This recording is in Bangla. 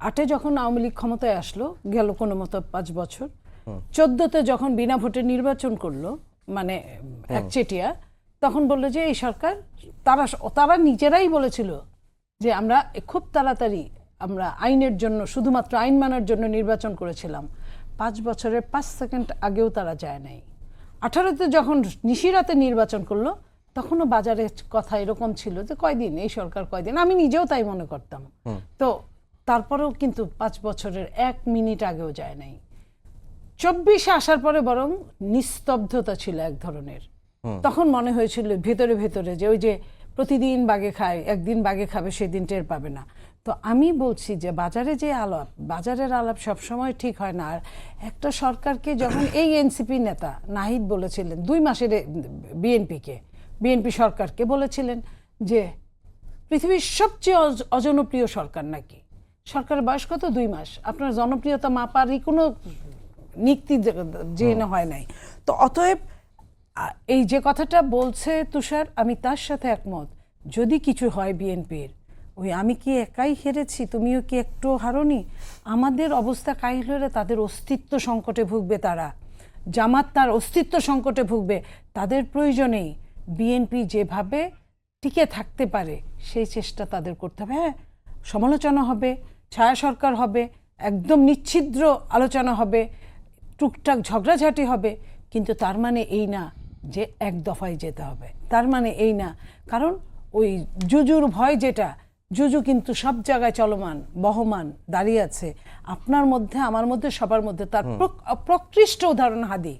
8-এ যখন আওয়ামী লীগ ক্ষমতায় আসলো, গেল কোনো মতো 5 বছর, 14-তে যখন বিনা ভোটে নির্বাচন করলো, মানে একচেটিয়া, তখন বললো যে এই সরকার, তারা নিজেরাই বলেছিল যে আমরা খুব তাড়াতাড়ি আমরা আইনের জন্য, শুধুমাত্র আইন মানার জন্য নির্বাচন করেছিলাম। 5 বছরের 5 সেকেন্ড আগেও তারা যায় নাই। 18-তে যখন নিশিরাতে নির্বাচন করলো, তখনও বাজারে কথা এরকম ছিল যে কয়দিন, এই সরকার কয়দিন, আমি নিজেও তাই মনে করতাম। তো তারপরেও কিন্তু 5 বছরের 1 মিনিট আগেও যায় নাই। 24-এ আসার পরে বরং নিস্তব্ধতা ছিল এক ধরনের। তখন মনে হয়েছিল ভেতরে ভেতরে যে ওই যে প্রতিদিন বাগে খায়, একদিন বাগে খাবে, সেদিন টের পাবে না। তো আমি বলছি যে বাজারে যে আলাপ, বাজারের আলাপ সবসময় ঠিক হয় না। আর একটা সরকারকে যখন এই এনসিপি নেতা নাহিদ বলেছিলেন 2 মাসের, বিএনপি সরকারকে বলেছিলেন যে পৃথিবীর সবচেয়ে অজনপ্রিয় সরকার নাকি। সরকারের বয়স কত? 2 মাস। আপনার জনপ্রিয়তা মাপারই কোনো নিক্তি জেনে হয় নাই। তো অতএব এই যে কথাটা বলছে তুষার, আমি তার সাথে একমত। যদি কিছু হয় বিএনপির, ওই আমি কি একাই হেরেছি, তুমিও কি একটু হারোনি, আমাদের অবস্থা কাহিল হলে তাদের অস্তিত্ব সংকটে ভুগবে। তারা জামাত তার অস্তিত্ব সংকটে ভুগবে। তাদের প্রয়োজনেই বিএনপি যেভাবে টিকে থাকতে পারে সেই চেষ্টা তাদের করতে হবে। হ্যাঁ, সমালোচনা হবে, ছায়া সরকার হবে, একদম নিচ্ছিদ্র আলোচনা হবে, টুকটাক ঝগড়াঝাটি হবে, কিন্তু তার মানে এই না যে এক দফায় যেতে হবে। তার মানে এই না, কারণ ওই জুজুর ভয়, যেটা জুজু কিন্তু সব জায়গায় চলমান, বহমান, দাঁড়িয়ে আছে, আপনার মধ্যে, আমার মধ্যে, সবার মধ্যে। তার প্রকৃষ্ট উদাহরণ হাদি।